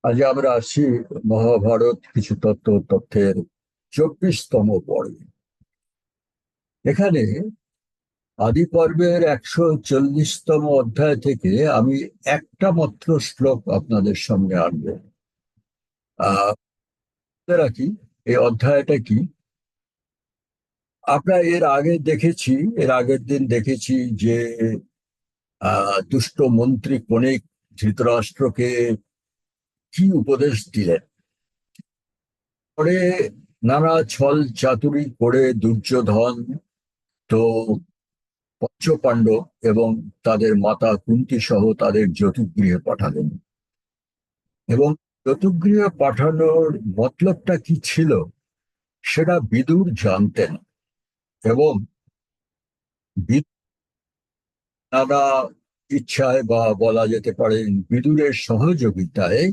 আজ আমরা আসি মহাভারত কিছু তথ্যের 24তম পর্বে। এখানে আদি পর্বের 140তম অধ্যায় থেকে আমি একটা মাত্র শ্লোক আপনাদের সামনে আনবো। আহ মনে রাখি এই অধ্যায়টা কি। আমরা এর আগের দিন দেখেছি যে দুষ্ট মন্ত্রী কণিক ধৃতরাষ্ট্রকে কি উপদেশ দিলেন। পরে নানা ছল চাতুরি করে দুর্যোধন তো পঞ্চপাণ্ডব এবং তাদের মাতা কুন্তী সহ তাদের জতুগৃহে পাঠালেন। এবং জতুগৃহে পাঠানোর মতলবটা কি ছিল সেটা বিদুর জানতেন। এবং বিদুর নানা ইচ্ছায় বা বলা যেতে পারে বিদুরের সহযোগিতায়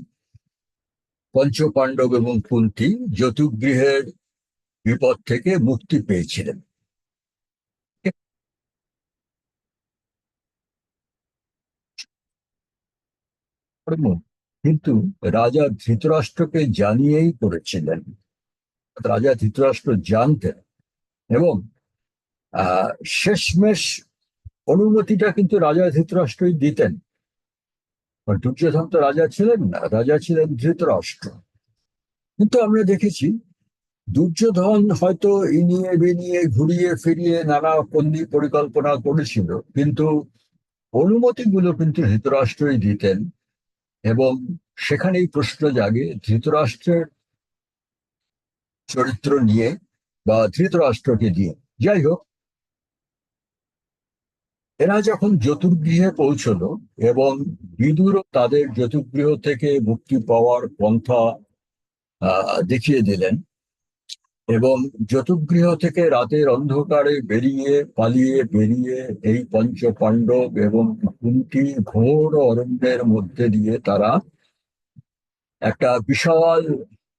পঞ্চপাণ্ডব এবং কুন্তী জতুগৃহের বিপদ থেকে মুক্তি পেয়েছিলেন। কিন্তু রাজা ধৃতরাষ্ট্রকে জানিয়েই করেছিলেন। রাজা ধৃতরাষ্ট্র জানতেন এবং আহ শেষমেশ অনুমতিটা কিন্তু রাজা ধৃতরাষ্ট্রই দিতেন। আর দুর্যোধন তো রাজা ছিলেন না, রাজা ছিলেন ধৃতরাষ্ট্র। কিন্তু আমরা দেখেছি দুর্যোধন হয়তো ইনিয়ে বিনিয়ে ঘুরিয়ে ফিরিয়ে নানা ফন্দি পরিকল্পনা করেছিল, কিন্তু অনুমতিগুলো কিন্তু ধৃতরাষ্ট্রই দিতেন। এবং সেখানেই প্রশ্ন জাগে ধৃতরাষ্ট্রের চরিত্র নিয়ে বা ধৃতরাষ্ট্রকে দিয়ে। যাই হোক, এরা যখন জতুগৃহে পৌঁছলো এবং বিদুরও তাদের জতুগৃহ থেকে মুক্তি পাওয়ার পন্থা দেখিয়ে দিলেন। এবং জতুগৃহ থেকে রাতের অন্ধকারে পালিয়ে বেরিয়ে এই পঞ্চ পাণ্ডব এবং কুন্তী ঘোর অরণ্যের মধ্যে দিয়ে তারা একটা বিশাল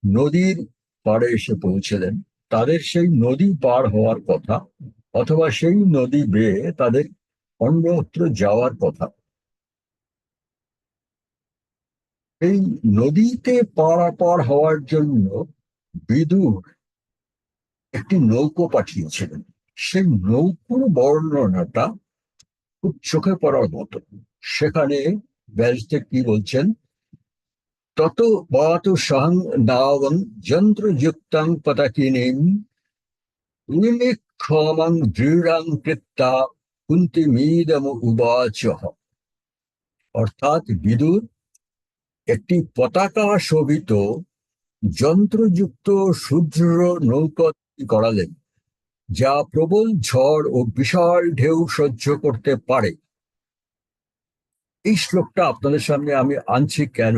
নদীর পাড়ে এসে পৌঁছলেন। তাদের সেই নদী পার হওয়ার কথা, অথবা সেই নদী বেয়ে তাদের অন্যত্র যাওয়ার কথা। এই নদীতে পারাপার হওয়ার জন্য বিদুর একটি নৌকো পাঠিয়েছিলেন। সেই নৌকোর বর্ণনাটা খুব চোখে পড়ার মতো। সেখানে ব্যারিস্টার কি বলছেন: তত বাতু সহং নাবং যন্ত্রযুক্তং পতাকিনীম নিমিক্ষমাং দৃঢ়াং কৃত্তা কুন্তিমিদম উবাচ। অর্থাৎ বিদুর একটি পতাকা শোভিত যন্ত্রযুক্ত সূর্য নৌকা করালেন, যা প্রবল ঝড় ও বিশাল ঢেউ সহ্য করতে পারে। এই শ্লোকটা আপনাদের সামনে আমি আনছি কেন,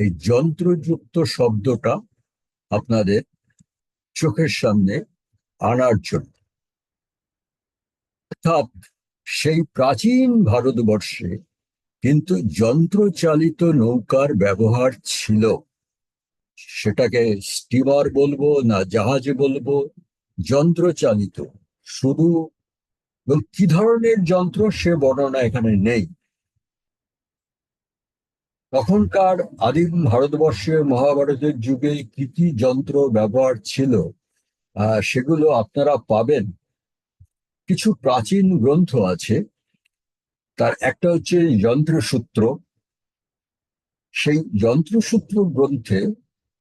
এই যন্ত্রযুক্ত শব্দটা আপনাদের চোখের সামনে আনার জন্য। অর্থাৎ সেই প্রাচীন ভারতবর্ষে কিন্তু যন্ত্রচালিত নৌকার ব্যবহার ছিল। সেটাকে স্টিমার বলবো না জাহাজ বলবো, যন্ত্রচালিত। শুধু কি ধরনের যন্ত্র সে বর্ণনা এখানে নেই। তখনকার আদিম ভারতবর্ষে মহাভারতের যুগে কি কি যন্ত্র ব্যবহার ছিল সেগুলো আপনারা পাবেন। কিছু প্রাচীন গ্রন্থ আছে, তার একটা হচ্ছে যন্ত্রসূত্র। সেই যন্ত্রসূত্র গ্রন্থে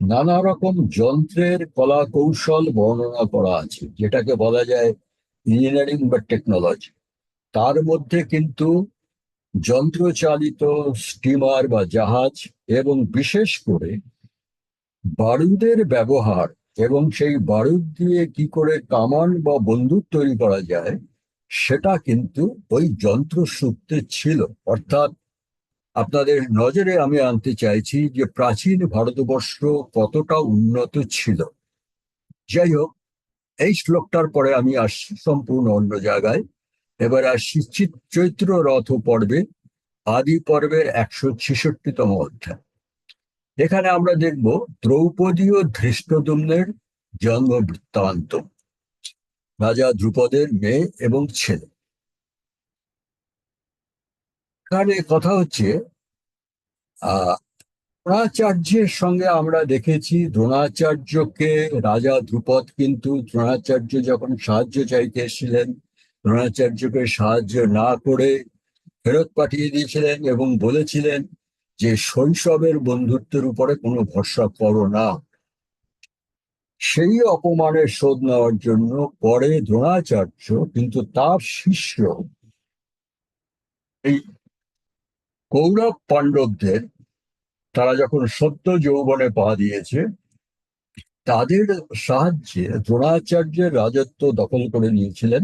নানা রকম যন্ত্রের কলা কৌশল বর্ণনা করা আছে, যেটাকে বলা যায় ইঞ্জিনিয়ারিং বা টেকনোলজি। তার মধ্যে কিন্তু যন্ত্রচালিত স্টিমার বা জাহাজ এবং বিশেষ করে বারুদের ব্যবহার, এবং সেই বারুদ দিয়ে কি করে কামান বা বন্দুক তৈরি করা যায় সেটা কিন্তু ওই যন্ত্রসূত্রে ছিল। অর্থাৎ আপনাদের নজরে আমি আনতে চাইছি যে প্রাচীন ভারতবর্ষ কতটা উন্নত ছিল। যাই হোক, এই শ্লোকটার পরে আমি আসছি সম্পূর্ণ অন্য জায়গায়। এবার আসছি চৈত্র রথ পর্বে, আদি পর্বের 166তম অধ্যায়। এখানে আমরা দেখব দ্রৌপদী ও ধৃষ্টদ্যুম্নের জন্ম বৃত্তান্ত, রাজা ধ্রুপদের মেয়ে এবং ছেলে। এখানে কথা হচ্ছে দ্রোণাচার্যের সঙ্গে আমরা দেখেছি দ্রোণাচার্যকে রাজা ধ্রুপদ কিন্তু দ্রোণাচার্য যখন সাহায্য চাইতে এসেছিলেন দ্রোণাচার্যকে সাহায্য না করে ফেরত পাঠিয়ে দিয়েছিলেন এবং বলেছিলেন যে শৈশবের বন্ধুত্বের উপরে কোনো ভরসা করো না। সেই অপমানের শোধ নেওয়ার জন্য পরে দ্রোণাচার্য কিন্তু তার শিষ্য এই কৌরব পাণ্ডবদের, তারা যখন সদ্য যৌবনে পা দিয়েছে, তাদের সাহায্যে দ্রোণাচার্যের রাজত্ব দখল করে নিয়েছিলেন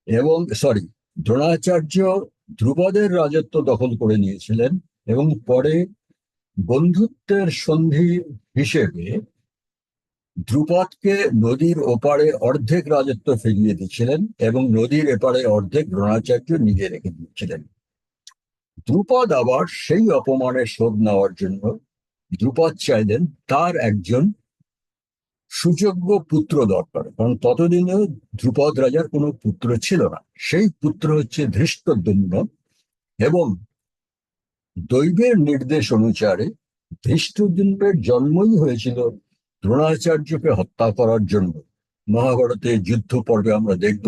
এবং দ্রোণাচার্য ধ্রুপদের রাজত্ব দখল করে নিয়েছিলেন এবং পরে বন্ধুত্বের সন্ধি হিসেবে ধ্রুপদকে নদীর ওপারে অর্ধেক রাজত্ব ফিরিয়ে দিয়েছিলেন এবং নদীর এপারে অর্ধেক দ্রোণাচার্য নিজে রেখে দিয়েছিলেন। ধ্রুপদ আবার সেই অপমানের শোধ নেওয়ার জন্য ধ্রুপদ চাইলেন তার একজন সুযোগ্য পুত্র দরকার, কারণ ততদিনেও ধ্রুপদ রাজার কোনো পুত্র ছিল না। সেই পুত্র হচ্ছে ধৃষ্টদ্যুম্ন এবং দৈবের নির্দেশ অনুসারে ধৃষ্টদ্যুম্নের জন্মই হয়েছিল দ্রোণাচার্যকে হত্যা করার জন্য। মহাভারতের যুদ্ধ পর্বে আমরা দেখব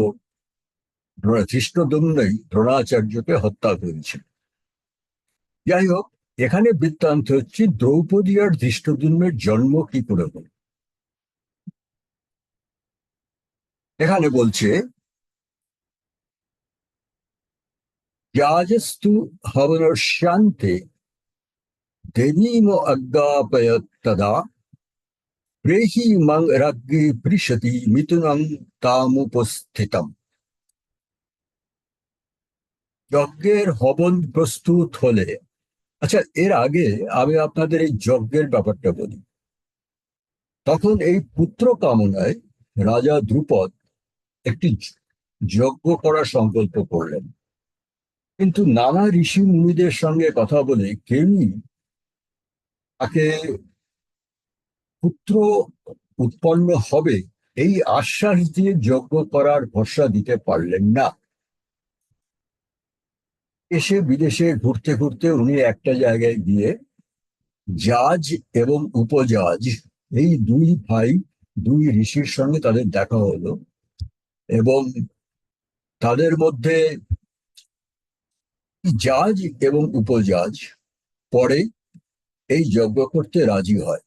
ধৃষ্টদ্যুম্নই দ্রোণাচার্যকে হত্যা করেছিল। যাই হোক, এখানে বৃত্তান্ত হচ্ছে দ্রৌপদী আর ধৃষ্টদ্যুম্নের জন্ম কি করে হল। এখানে বলছে যাজস্তু হবনশ্যান্তে দেবীম অজ্ঞাপয়ত তদা প্রেহি মং রাজ্ঞি পৃষতি মিথুনং তামুপস্থিতম। যজ্ঞের হবন প্রস্তুত হলে, আচ্ছা এর আগে আমি আপনাদের এই যজ্ঞের ব্যাপারটা বলি। তখন এই পুত্র কামনায় রাজা ধ্রুপদ একটি যজ্ঞ করার সংকল্প করলেন, কিন্তু নানা ঋষি মুনিদের সঙ্গে কথা বলে কেউই তাকে পুত্র উৎপন্ন হবে এই আশ্বাস দিয়ে যজ্ঞ করার ভরসা দিতে পারলেন না। দেশে বিদেশে ঘুরতে ঘুরতে উনি একটা জায়গায় গিয়ে জাজ এবং উপজাজ এই দুই ভাই, দুই ঋষির সঙ্গে তাদের দেখা হলো এবং তাদের মধ্যে জাজ এবং উপজাজ পরে এই যজ্ঞ করতে রাজি হয়।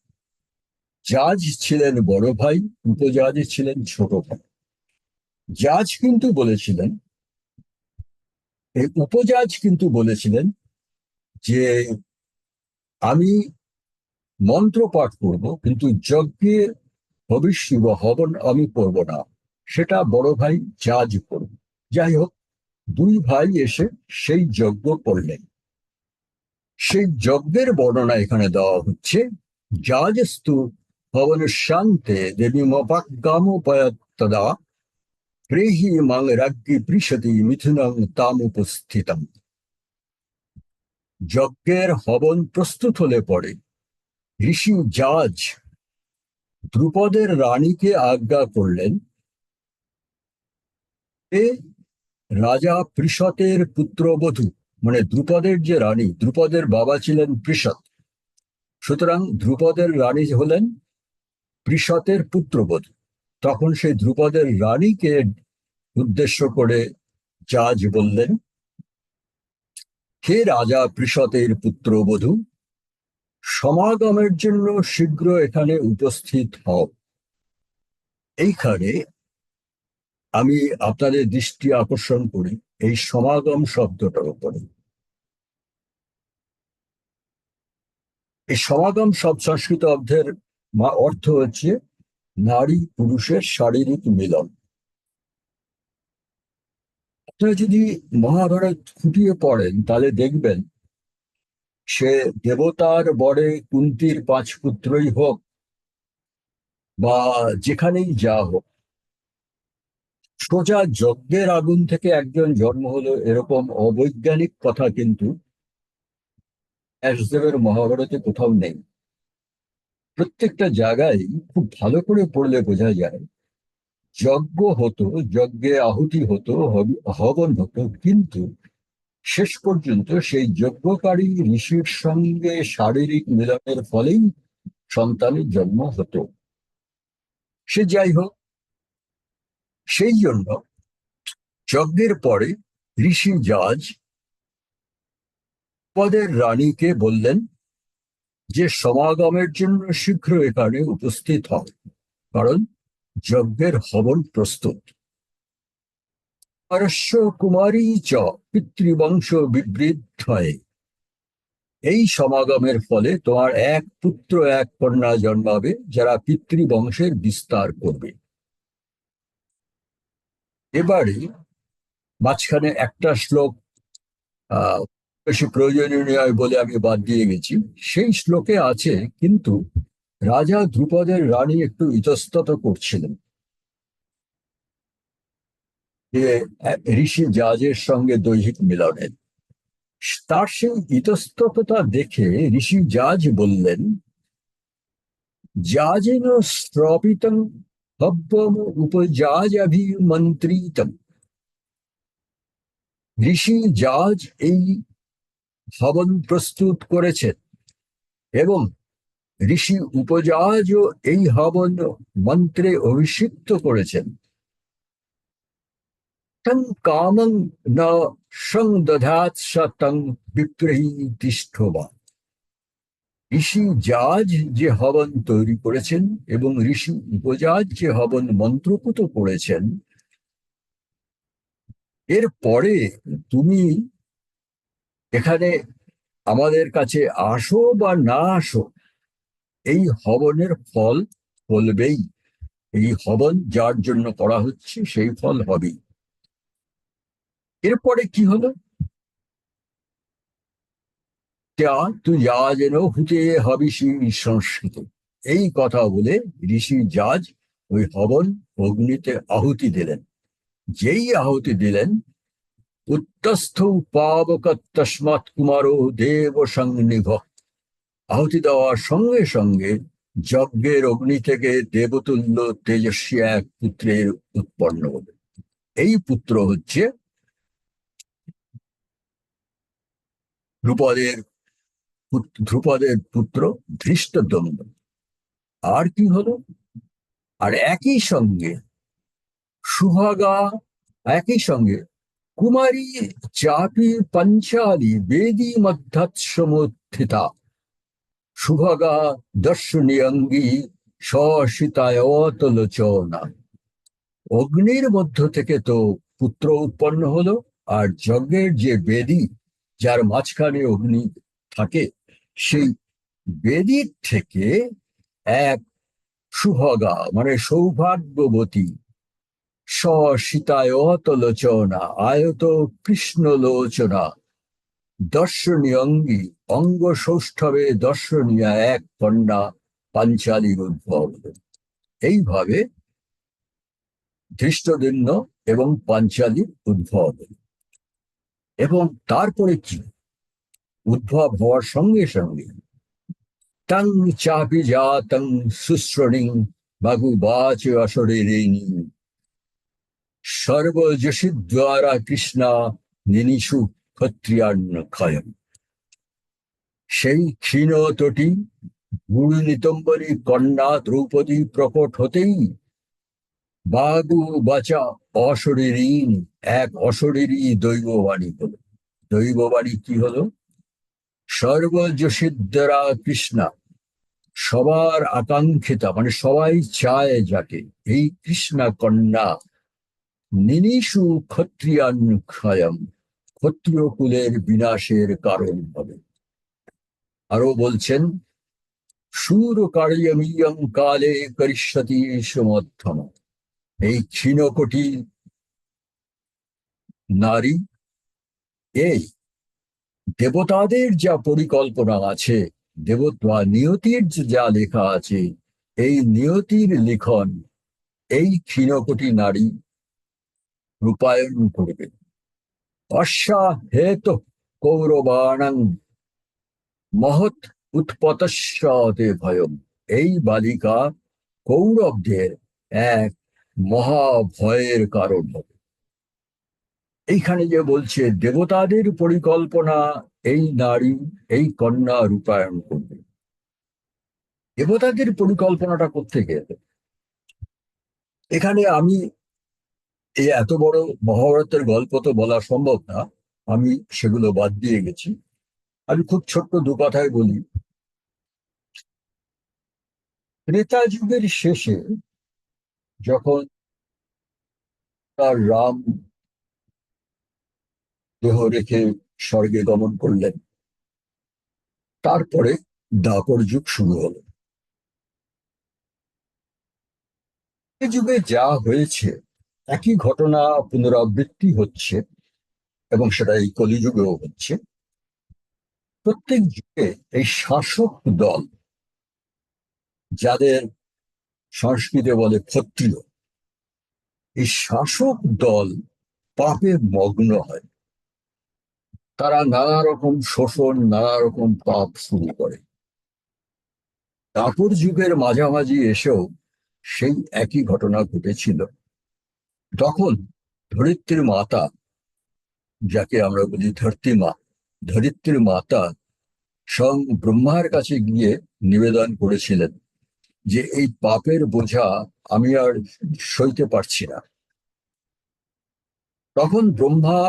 জাজ ছিলেন বড় ভাই, উপজাজ ছিলেন ছোট ভাই। জাজ কিন্তু বলেছিলেন, এই উপজাজ কিন্তু বলেছিলেন যে আমি মন্ত্র পাঠ করব, কিন্তু যজ্ঞের ভবিষ্য বা হবন আমি করব না, সেটা বড় ভাই জাজ করব। যাই হোক, দুই ভাই এসে সেই যজ্ঞ করলেন। সেই যজ্ঞের বর্ণনা এখানে দেওয়া হচ্ছে। যাজস্তু হবন শান্তে দেবী মপাজ্ঞামোপয়ত তদা প্রেহি মাং রাজ্ঞি পৃষতি মিথুনং তামুপস্থিতম। যজ্ঞের হবন প্রস্তুত হলে পরে ঋষি জাজ ধ্রুপদের রানীকে আজ্ঞা করলেন এ রাজা পৃষতের পুত্রবধূ, মানে ধ্রুপদের যে রানী, ধ্রুপদের বাবা ছিলেন পৃষত, সুতরাং ধ্রুপদের রানী হলেন পৃষতের পুত্রবধূ। তখন সেই ধ্রুপদের রানীকে উদ্দেশ্য করে জাজ বললেন, হে রাজা পৃষতের পুত্রবধূ, সমাগমের জন্য শীঘ্র এখানে উপস্থিত হও। এইখানে আমি আপনাদের দৃষ্টি আকর্ষণ করি এই সমাগম শব্দটার উপরে। এই সমাগম সংস্কৃত অর্থের অর্থ হচ্ছে নারী পুরুষের শারীরিক মিলন। আপনারা যদি মহাভারত খুঁটিয়ে পড়েন তাহলে দেখবেন সে দেবতার বরে কুন্তির 5 পুত্রই হোক বা যেখানেই যা হোক, সোজা যজ্ঞের আগুন থেকে একজন জন্ম হলো এরকম অবৈজ্ঞানিক কথা কিন্তু ব্যাসদেবের মহাভারতে কোথাও নেই। প্রত্যেকটা জায়গায় খুব ভালো করে পড়লে বোঝা যায় যজ্ঞ হতো, যজ্ঞে আহুতি হতো, হবন হতো, কিন্তু শেষ পর্যন্ত সেই যজ্ঞকারী ঋষির সঙ্গে শারীরিক মিলনের ফলেই সন্তানের জন্ম হতো। সে যাই হোক, সেই জন্য যজ্ঞের পরে ঋষি জাজ পদের রানীকে বললেন যে সমাগমের জন্য শীঘ্র এখানে উপস্থিত হও, কারণ যজ্ঞের হবন প্রস্তুত। পরস্য কুমারী চ পিতৃবংশ বিবৃদ্ধয়ে, এই সমাগমের ফলে তোমার এক পুত্র এক কন্যা জন্মাবে, যারা পিতৃবংশের বিস্তার করবে। এবারে মাঝখানে একটা শ্লোক বেশি প্রয়োজনীয় নয় বলে আমি বাদ দিয়ে গেছি। সেই শ্লোকে আছে, কিন্তু রাজা ধ্রুপদের রানী একটু ইতস্তত করছিলেন যে ঋষি জাজের সঙ্গে দৈহিক মিলনের। তার সেই ইতস্তততা দেখে ঋষি জাজ বললেন, জাজেন স্ত্রপিতং হব্বম উপজাজাভিমন্ত্রিতম। ঋষি জাজ এই হবন প্রস্তুত করেছেন এবং ঋষি উপজাজও এই হবন মন্ত্রে অভিষিক্ত করেছেন। তং কামং ন সংদধাৎ স তং বিপ্রহী তিষ্ঠবা। ঋষি জাজ যে হবন তৈরি করেছেন এবং ঋষি উপজাজ যে হবন মন্ত্রপুত করেছেন, এর পরে তুমি এখানে আমাদের কাছে আসো বা না আসো, এই হবনের ফল ফলবেই। এই হবন যার জন্য করা হচ্ছে সেই ফল হবেই। এরপরে কি হলো, যেন হুতে হবিষী সংস্কৃত, এই কথা বলে ঋষি জাজ ওই হবন অগ্নিতে আহুতি দিলেন। যেই আহুতি দিলেন, উত্তস্থ পাবক তস্মাৎ কুমারো দেব সংনিভ। আহুতি দেওয়ার সঙ্গে সঙ্গে যজ্ঞের অগ্নি থেকে দেবতুল্য তেজস্বী এক পুত্রের উৎপন্ন হবে। এই পুত্র হচ্ছে ধ্রুপদের পুত্র ধৃষ্টদ্যম্ন। আর কি হলো, আর একই সঙ্গে সুভাগা, একই সঙ্গে কুমারী চাপি পঞ্চালি বেদী মধ্যাৎসমুত্থিতা সুভাগা দর্শনীয়ঙ্গী সশিতায়তলোচনা। অগ্নির মধ্য থেকে তো পুত্র উৎপন্ন হলো, আর যজ্ঞের যে বেদী, যার মাঝখানে অগ্নি থাকে, সেই বেদীর থেকে এক সুভগা মানে সৌভাগ্যবতী সীতায়তলোচনা আয়ত কৃষ্ণলোচনা দর্শনীয়ঙ্গী অঙ্গ সৌষ্ঠবে দর্শনীয় এক কন্যা পাঞ্চালীর উদ্ভব। এইভাবে ধৃষ্টদ্যুম্ন এবং পাঞ্চালীর উদ্ভব। এবং তারপরে কি, উদ্ভব হওয়ার সঙ্গে সঙ্গে তং চাপি জাতং সুশ্রণী বাগুবাচ অশরীরিণী সর্বযশিদ্বারা কৃষ্ণা নিনিষু ক্ষত্রিয়ান্ন ক্ষয়ম। সেই ক্ষীণ তটি গুরু নিতম্বরী কন্যা দ্রৌপদী প্রকট হতেই বাগু বাচা অশরীরীণ এক অশরীরী দৈববাণী হলো। দৈববাণী কি হলো, সর্বযশিদ্বারা কৃষ্ণা, সবার আকাঙ্ক্ষিতা মানে সবাই চায় যাকে, এই কৃষ্ণা কন্যা নিনিষু ক্ষত্রিয়ান ক্ষয়ম, ক্ষত্রিয় কুলের বিনাশের কারণ হবে। আরো বলছেন, সুর কার্যমিয়ং কালে করিষ্যতি সমধ্যম। এই ক্ষীণকোটি নারী, এই দেবতাদের যা পরিকল্পনা আছে, দেবতা নিয়তির যা লেখা আছে, এই নিয়তির লিখন এই ক্ষীণকোটি নারী রূপায়ণ করবে। অশ্বা হেতু কৌরবাণাং মহৎ উৎপতস্যতে ভয়ম। এই বালিকা কৌরবদের এক মহাভয়ের কারণ হবে। এইখানে যে বলছে দেবতাদের পরিকল্পনা এই নারী এই কন্যা রূপায়ণ করবে, দেবতাদের পরিকল্পনাটা কোত্থেকে এলো? এখানে আমি এই এত বড় মহাভারতের গল্প তো বলা সম্ভব না, আমি সেগুলো বাদ দিয়ে গেছি। আমি খুব ছোট্ট দু কথায় বলি। ত্রেতা যুগের শেষে যখন তার রাম দেহ রেখে স্বর্গে গমন করলেন, তারপরে দ্বাপর যুগ শুরু হলো। এই যুগে যা হয়েছে একই ঘটনা পুনরাবৃত্তি হচ্ছে, এবং সেটা এই কলিযুগেও হচ্ছে। প্রত্যেক যুগে এই শাসক দল, যাদের সংস্কৃতে বলে ক্ষত্রিয়, এই শাসক দল পাপে মগ্ন হয়। তারা নানা রকম শোষণ, নানা রকম পাপ শুরু করে। দ্বাপর যুগের মাঝামাঝি এসেও সেই একই ঘটনা ঘটেছিল। তখন ধরিত্রীর মাতা, যাকে আমরা বলি ধরতী মা, ধরিত্রীর মাতা স্বয়ং ব্রহ্মার কাছে গিয়ে নিবেদন করেছিলেন যে এই পাপের বোঝা আমি আর সইতে পারছি না। তখন ব্রহ্মা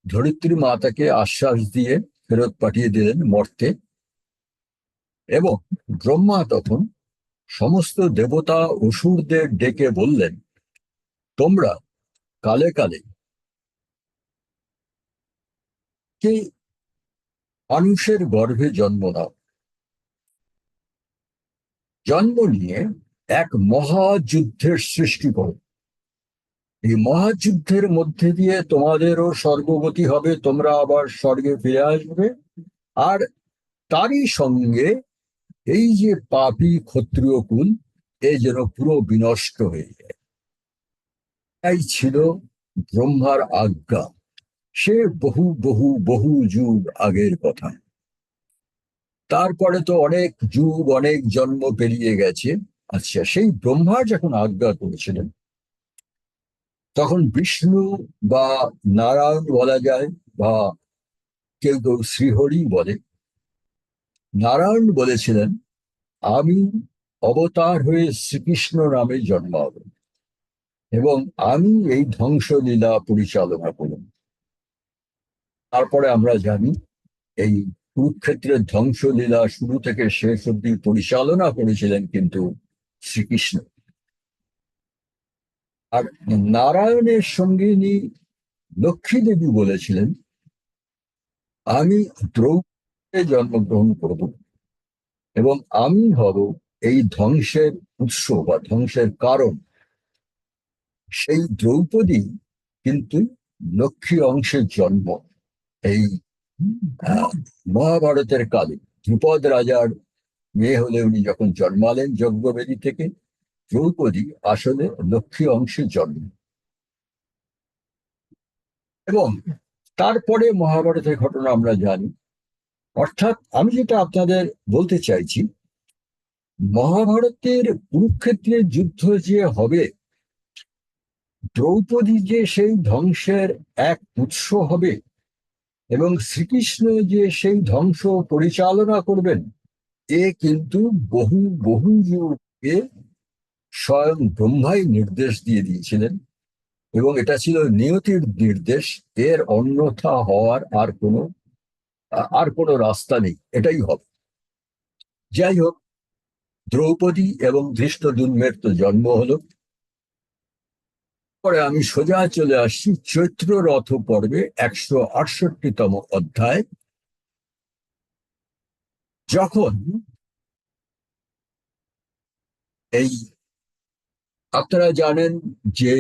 ধরিত্রী মাতাকে আশ্বাস দিয়ে ফেরত পাঠিয়ে দিলেন মর্তে, এবং ব্রহ্মা তখন সমস্ত দেবতা অসুরদের ডেকে বললেন, তোমরা কালে কালে কে মানুষের গর্ভে জন্ম নাও, জন্ম নিয়ে এক মহাযুদ্ধের সৃষ্টি করো। এই মহাযুদ্ধের মধ্যে দিয়ে তোমাদেরও স্বর্গগতি হবে, তোমরা আবার স্বর্গে ফিরে আসবে। আর তারই সঙ্গে এই যে পাপী ক্ষত্রিয় কুল, এ যেন পুরো বিনষ্ট হয়ে যায়। তাই ছিল ব্রহ্মার আজ্ঞা। সে বহু বহু বহু যুগ আগের কথা। তারপরে তো অনেক যুগ অনেক জন্ম পেরিয়ে গেছে। আচ্ছা, সেই ব্রহ্মার যখন আজ্ঞা করেছিলেন, তখন বিষ্ণু বা নারায়ণ বলা যায়, বা কেউ কেউ শ্রীহরি বলে, নারায়ণ বলেছিলেন আমি অবতার হয়ে শ্রীকৃষ্ণ নামে জন্মাব, এবং আমি এই ধ্বংসলীলা পরিচালনা করব। তারপরে আমরা জানি এই কুরুক্ষেত্রের ধ্বংসলীলা শুরু থেকে শেষ অব্দি পরিচালনা করেছিলেন কিন্তু শ্রীকৃষ্ণ। আর নারায়ণের সঙ্গিনী লক্ষ্মী দেবী বলেছিলেন আমি দ্রৌপদীতে জন্মগ্রহণ করব, এবং আমি হব এই ধ্বংসের উৎস বা ধ্বংসের কারণ। সেই দ্রৌপদী কিন্তু লক্ষ্মী অংশের জন্ম। এই মহাভারতের কালে ধ্রুপদ রাজার মেয়ে হলে উনি যখন জন্মালেন যজ্ঞবেদী থেকে, দ্রৌপদী আসলে লক্ষ্মী অংশের জন্ম। এবং তারপরে মহাভারতের ঘটনা আমরা জানি। অর্থাৎ আমি যেটা আপনাদের বলতে চাইছি, মহাভারতের কুরুক্ষেত্রের যুদ্ধ যে হবে, দ্রৌপদী যে সেই ধ্বংসের এক উৎস হবে, এবং শ্রীকৃষ্ণ যে সেই ধ্বংস পরিচালনা করবেন, এ কিন্তু বহু বহু যুগে স্বয়ং ব্রহ্মাই নির্দেশ দিয়ে দিয়েছিলেন, এবং এটা ছিল নিয়তির নির্দেশ। এর অন্যথা হওয়ার আর কোনো রাস্তা নেই, এটাই হবে। যাই হোক, দ্রৌপদী এবং ধৃষ্টদ্যুম্নের তো জন্ম হলো। পরে আমি সোজা চলে আসছি চৈত্র রথ পর্বে 168তম অধ্যায়। যখন এই আপনারা জানেন যে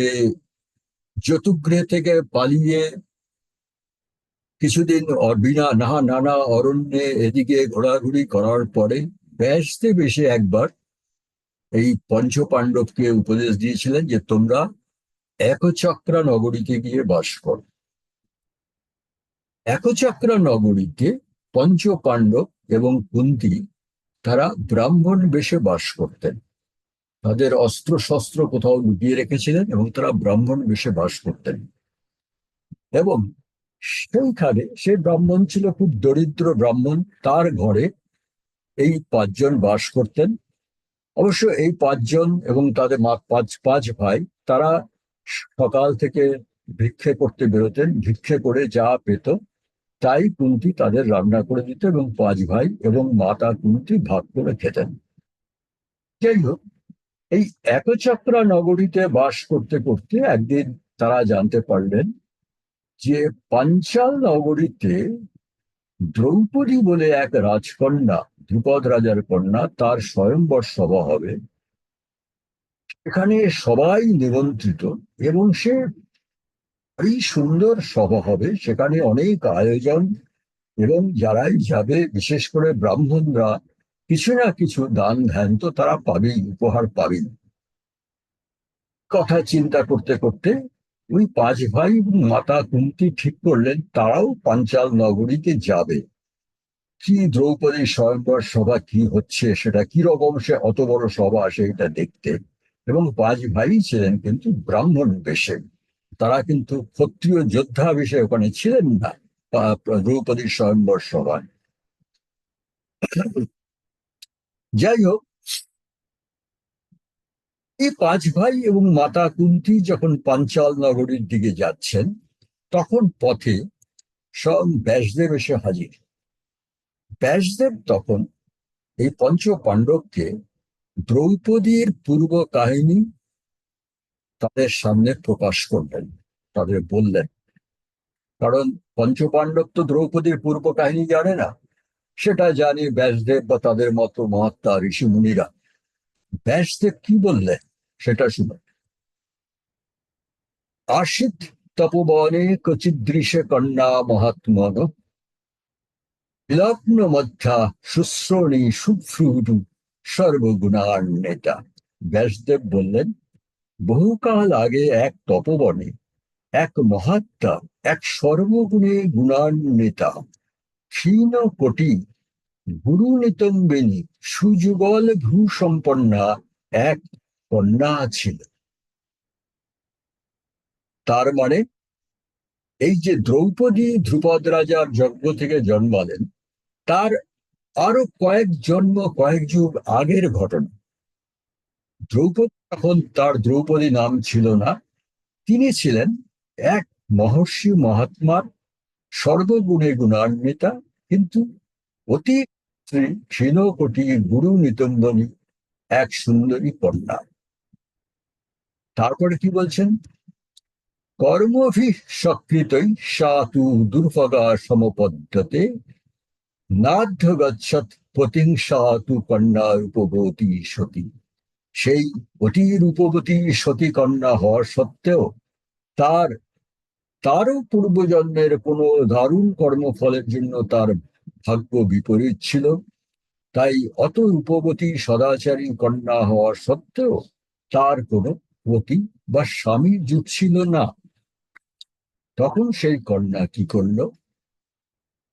জতুগৃহ থেকে পালিয়ে কিছুদিন নানা অরণ্যে এদিকে ঘোরাঘুরি করার পরে ব্যাসদেব এসে একবার এই পঞ্চপাণ্ডবকে উপদেশ দিয়েছিলেন যে তোমরা একচক্রা নগরীতে গিয়ে বাস করো। একচক্রা নগরীতে পঞ্চপাণ্ডব এবং কুন্তী, তারা ব্রাহ্মণ বেশে বাস করতেন। তাদের অস্ত্র শস্ত্র কোথাও লুকিয়ে রেখেছিলেন, এবং তারা ব্রাহ্মণ বেশে বাস করতেন। এবং সেইখানে সে ব্রাহ্মণ ছিল, খুব দরিদ্র ব্রাহ্মণ, তার ঘরে এই পাঁচজন বাস করতেন। অবশ্য এই পাঁচজন এবং তাদের পাঁচ পাঁচ ভাই, তারা সকাল থেকে ভিক্ষে করতে বেরোতেন, ভিক্ষে করে যা পেত তাই কুন্তি তাদের রান্না করে দিত এবং পাঁচ ভাই এবং মাতা কুন্তি ভাগ করে খেতেন। যাই হোক, এই একচক্রা নগরীতে বাস করতে করতে একদিন তারা জানতে পারলেন যে পাঞ্চাল নগরীতে দ্রৌপদী বলে এক রাজকন্যা, ধ্রুপদ রাজার কন্যা, তার স্বয়ংবর সভা হবে। এখানে সবাই নিমন্ত্রিত এবং সে এই সুন্দর সভা হবে, সেখানে অনেক আয়োজন, এবং যারাই যাবে বিশেষ করে ব্রাহ্মণরা কিছু না কিছু দান ধ্যান তো তারা পাবেই, উপহার পাবেই। কথা চিন্তা করতে করতে ওই পাঁচ ভাই এবং মাতা কুন্তি ঠিক করলেন তারাও পাঞ্চাল নগরীতে যাবে। কি দ্রৌপদী স্বয়ংবর সভা কি হচ্ছে, সেটা কি রকম, সে অত বড় সভা সেটা দেখতে। এবং পাঁচ ভাই ছিলেন কিন্তু ব্রাহ্মণ বেশে, তারা কিন্তু ক্ষত্রিয় যোদ্ধা বেশে ওখানে ছিলেন না দ্রৌপদীর স্বয়ংবর সভায়। যাই হোক, এই পাঁচ ভাই এবং মাতা কুন্তি যখন পাঞ্চাল নগরীর দিকে যাচ্ছেন, তখন পথে স্বয়ং ব্যাসদেব এসে হাজির। ব্যাসদেব তখন এই পঞ্চ পাণ্ডবকে দ্রৌপদীর পূর্ব কাহিনী তাদের সামনে প্রকাশ করলেন, তাদের বললেন। কারণ পঞ্চপাণ্ডব তো দ্রৌপদীর পূর্ব কাহিনী জানে না, সেটা জানি ব্যাসদেব বা তাদের মতো মহাত্মা ঋষি মুনিরা। ব্যাসদেব কি বললেন সেটা শুনুন। আশিত তপবনে কচিদৃশে কন্যা মহাত্মন বিলগ্ন মধ্যা শুশ্রণী সুফ্রুরু সর্বগুণান্বিতা। ব্যাসদেব বললেন, বহুকাল আগে এক তপবনে এক মহাত্মা, এক সর্বগুণে গুণান্বিতা, ক্ষীণ কোটি গুরু নিতম্বিনী সুযুগল ভ্রু সম্পন্না এক কন্যা ছিল। তার মানে এই যে দ্রৌপদী ধ্রুপদ রাজার যজ্ঞ থেকে জন্মালেন, তার আরো কয়েক জন্ম, কয়েক যুগ আগের ঘটনা। দ্রৌপদী তখন তার দ্রৌপদী নাম ছিল না, তিনি ছিলেন এক মহর্ষি মহাত্মার সর্বগুণে গুণান্বিতা, কিন্তু অতি ক্ষীণকোটি গুরু নিতম্বনী এক সুন্দরী কন্যা। তারপরে কি বলছেন, কর্মভি সক্রিতই সা তু দুর্ভগা সমপদ্ধতে নাধ্য গচ্ছত প্রতিংসা তু কন্যা রূপবতী সতী। সেই অতি রূপবতী সতী কন্যা হওয়ার সত্ত্বেও তার তারও পূর্বজন্মের কোনো দারুণ কর্মফলের জন্য তার ভাগ্য বিপরীত ছিল। তাই অত রূপবতী সদাচারী কন্যা হওয়ার সত্ত্বেও তার কোনো পতি বা স্বামী জুটছিল না। তখন সেই কন্যা কি করল,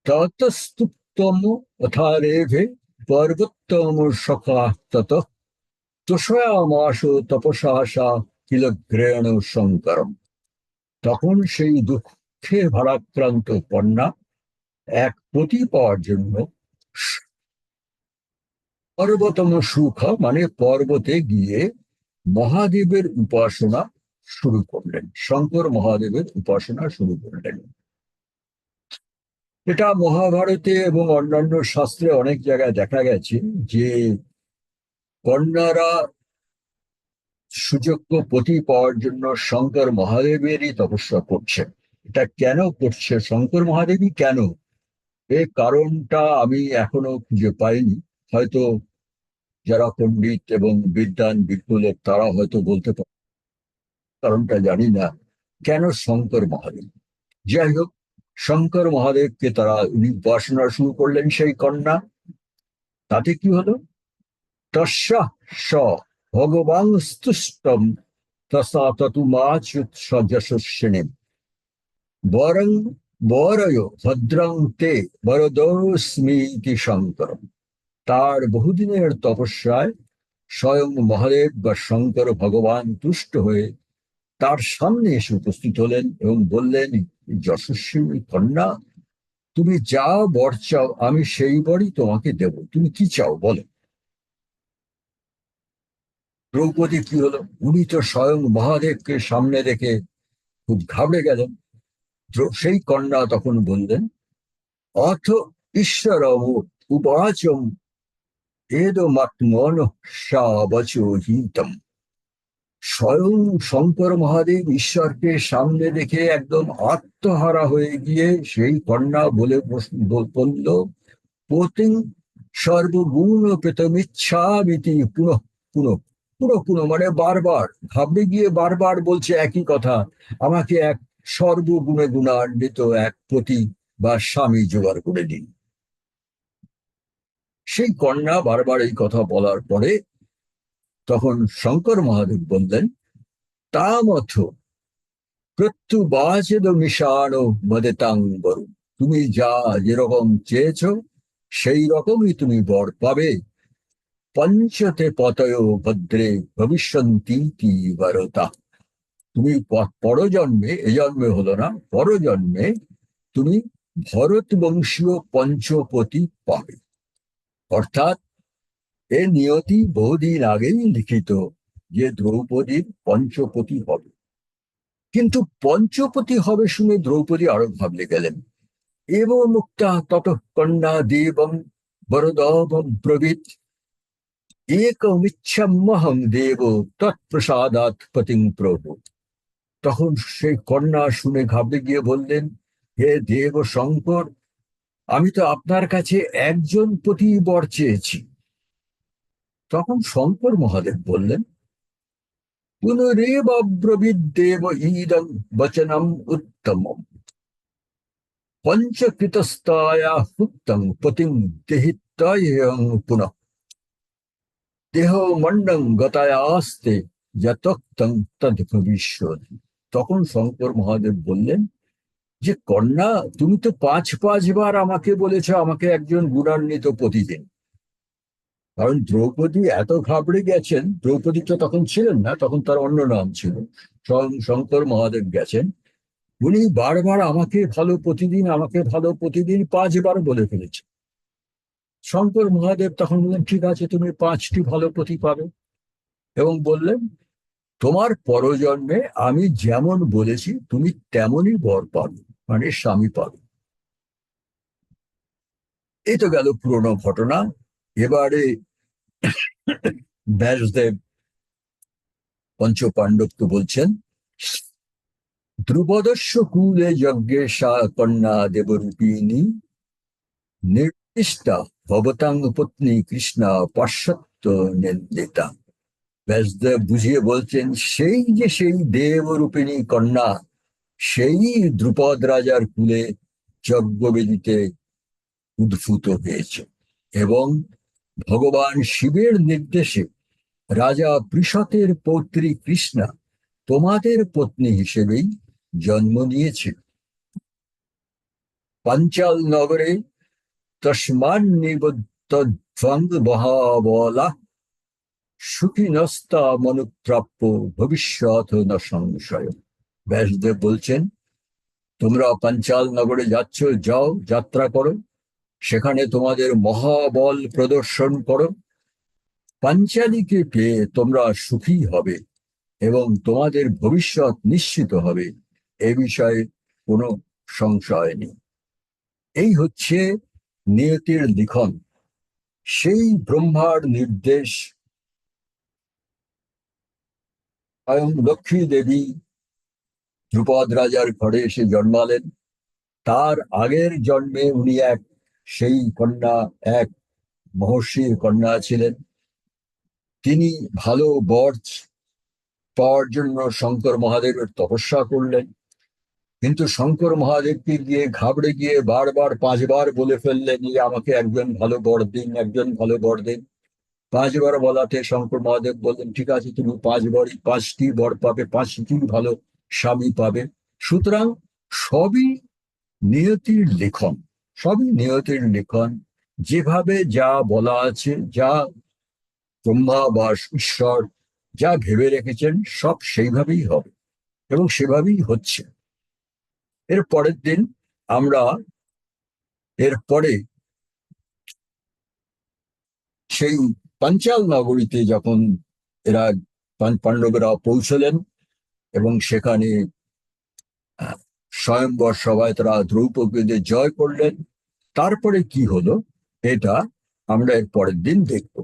ততস্তুপ্তম অথারেভে পর্বতম সখা তত তোষয়ামাস তপসাসা কিলগ্রেণ শঙ্করম। তখন সেই দুঃখে ভারাক্রান্ত কন্যা এক পতি পাওয়ার জন্য পর্বতম সুখ মানে পর্বতে গিয়ে মহাদেবের উপাসনা শুরু করলেন, শঙ্কর মহাদেবের উপাসনা শুরু করলেন। এটা মহাভারতে এবং অন্যান্য শাস্ত্রে অনেক জায়গায় দেখা গেছে যে কন্যারা সুযোগ্য পতি পাওয়ার জন্য শঙ্কর মহাদেবেরই তপস্যা করছে। এটা কেন করছে শঙ্কর মহাদেবই কেন, এ কারণটা আমি এখনো খুঁজে পাইনি। হয়তো যারা পণ্ডিত এবং বিদ্বান বিজ্ঞলোক তারা হয়তো বলতে পারে, কারণটা জানি না কেন শঙ্কর মহাদেব। যাই হোক, শঙ্কর মহাদেবকে তারা উপাসনা শুরু করলেন সেই কন্যা। তাতে কি হলো, তস্যা স ভগবান স্তুষ্টম তসা ততুমাচ্যুৎসজস্বিনী বরং বরয় ভদ্রং তে বরদস্মিতি শঙ্কর। তার বহুদিনের তপস্যায় স্বয়ং মহাদেব বা শঙ্কর ভগবান তুষ্ট হয়ে তার সামনে এসে উপস্থিত হলেন এবং বললেন, যশস্বী কন্যা, তুমি যা বর চাও আমি সেই বরই তোমাকে দেব, তুমি কি চাও বলো। দ্রৌপদী কি হলো, উনি তো স্বয়ং মহাদেবকে সামনে রেখে খুব ঘাবড়ে গেলেন। সেই কন্যা তখন বললেন, অথ ঈশ্বর উপাচম এদমাত্মন সাবচোহিতম। স্বয়ং শঙ্কর মহাদেব ঈশ্বরকে সামনে রেখে একদম আত্মহারা হয়ে গিয়ে সেই কন্যা বলে বলল, পতিং সর্বগুণ পেতমিচ্ছামিতি পুনঃ পুনঃ পুনঃ পুনঃ, মানে বারবার ঘাবড়ে গিয়ে বারবার বলছে একই কথা, আমাকে এক সর্বগুণে গুণান্বিত এক পতি বা স্বামী জোগাড় করে দিন। সেই কন্যা বারবার এই কথা বলার পরে তখন শঙ্কর মহাদেব বললেন, তামথ প্রত্যুবাচেদ মিশানো মদেতাং বরু। তুমি যা যেরকম চেয়েছ সেই রকমই তুমি বর পাবে। পঞ্চতে পতয় ভদ্রে ভবিষ্যন্তি বরতা। তুমি পরজন্মে, এ জন্মে হলো না, পরজন্মে তুমি ভরত বংশীয় পঞ্চপতি পাবে। অর্থাৎ এ নিয়তি বহুদিন আগেই লিখিত যে দ্রৌপদীর পঞ্চপতি হবে। কিন্তু পঞ্চপতি হবে শুনে দ্রৌপদী আরো ভাবলে গেলেন। এব মুক্তা তত কন্যা দেবম বরদবম ব্রবীত, একমিচ্ছাম্যহং দেব তৎপ্রসাদাৎ পতিং প্রভু। তখন সেই কন্যা শুনে ঘাবড়ে গিয়ে বললেন, হে দেব শঙ্কর, আমি তো আপনার কাছে একজন পতি বর চেয়েছি। তখন শঙ্কর মহাদেব বললেন, পুনরেবাব্রবীদ দেব ইদং বচনম উত্তমম, পঞ্চকৃতস্তায়া হুক্তং পতিং দেহিত্যয়ং পুনঃ, দেহ মন্ডং গতায়াস্তে যতক্তং তদ ভবিষ্যৎ। তখন শঙ্কর মহাদেব বললেন যে, কন্যা তুমি তো পাঁচবার আমাকে বলেছ আমাকে একজন গুণান্বিত পতি দিন। কারণ দ্রৌপদী এত ঘাবড়ে গেছেন, দ্রৌপদী তো তখন ছিলেন না, তখন তার অন্য নাম ছিল, স্বয়ং শঙ্কর মহাদেব গেছেন, উনি বারবার আমাকে ভালো প্রতিদিন, আমাকে ভালো প্রতিদিন পাঁচবার বলে ফেলেছে। শঙ্কর মহাদেব তখন বললেন, ঠিক আছে, তুমি পাঁচটি ভালো পতি পাবে, এবং বললেন, তোমার পরজন্মে আমি যেমন বলেছি তুমি তেমনই বর পাবে, মানে স্বামী পাবে। এই তো গেল পুরোনো ঘটনা। এবারে ব্যাসদেব পঞ্চপাণ্ডবকে বলছেন, ধ্রুপদস্য কুলে যজ্ঞে সা কন্যা দেবরূপিণী নির্দিষ্টা ভবতাং পত্নী কৃষ্ণা পার্শ্বত্ব নিন্দিতা। ব্যাসদেব বুঝিয়ে বলছেন, সেই দেবরূপিণী কন্যা, সেই দ্রুপদ রাজার কুলে যজ্ঞবেদিতে উদ্ভূত হয়েছে, এবং ভগবান শিবের নির্দেশে রাজা পৃষতের পৌত্রী কৃষ্ণা তোমাদের পত্নী হিসেবেই জন্ম নিয়েছে। পাঞ্চাল নগরে তস্মান্নিবদ্ধং মহাবলা সুখিনস্তা মনুপ্রাপ্য ভবিষ্যৎ ন সংশয়। ব্যাসদেব বলছেন, তোমরা পাঞ্চাল নগরে যাচ্ছ, যাও, যাত্রা করো, সেখানে তোমাদের মহাবল প্রদর্শন করো, পাঞ্চালীকে পেয়ে তোমরা সুখী হবে এবং তোমাদের ভবিষ্যৎ নিশ্চিত হবে, এ বিষয়ে কোনো সংশয় নেই। এই হচ্ছে নিয়তির লিখন, সেই ব্রহ্মার নির্দেশ। স্বয়ং লক্ষ্মী দেবী ধ্রুপদ রাজার ঘরে এসে জন্মালেন। তার আগের জন্মে উনি সেই কন্যা, এক মহর্ষির কন্যা ছিলেন। তিনি ভালো বর পাওয়ার জন্য শঙ্কর মহাদেবের তপস্যা করলেন, কিন্তু শঙ্কর মহাদেবকে গিয়ে ঘাবড়ে গিয়ে বারবার পাঁচবার বলে ফেললেন যে আমাকে একজন ভালো বর দিন, একজন ভালো বর দিন। পাঁচবার বলাতে শঙ্কর মহাদেব বললেন, ঠিক আছে, তুমি পাঁচটি বর পাবে, পাঁচটি ভালো স্বামী পাবে। সুতরাং সবই নিয়তির লিখন, সবই নিয়তির লিখন। যেভাবে যা বলা আছে, যা ব্রহ্মা বা ঈশ্বর যা ভেবে রেখেছেন, সব সেইভাবেই হবে এবং সেভাবেই হচ্ছে। এর পরের দিন আমরা এরপরে সেই পাঞ্চাল নগরীতে যখন এরা পাণ্ডবেরা পৌঁছলেন এবং সেখানে স্বয়ংবর সভায় তারা দ্রৌপদীদের জয় করলেন, তারপরে কি হলো এটা আমরা এর পরের দিন দেখব।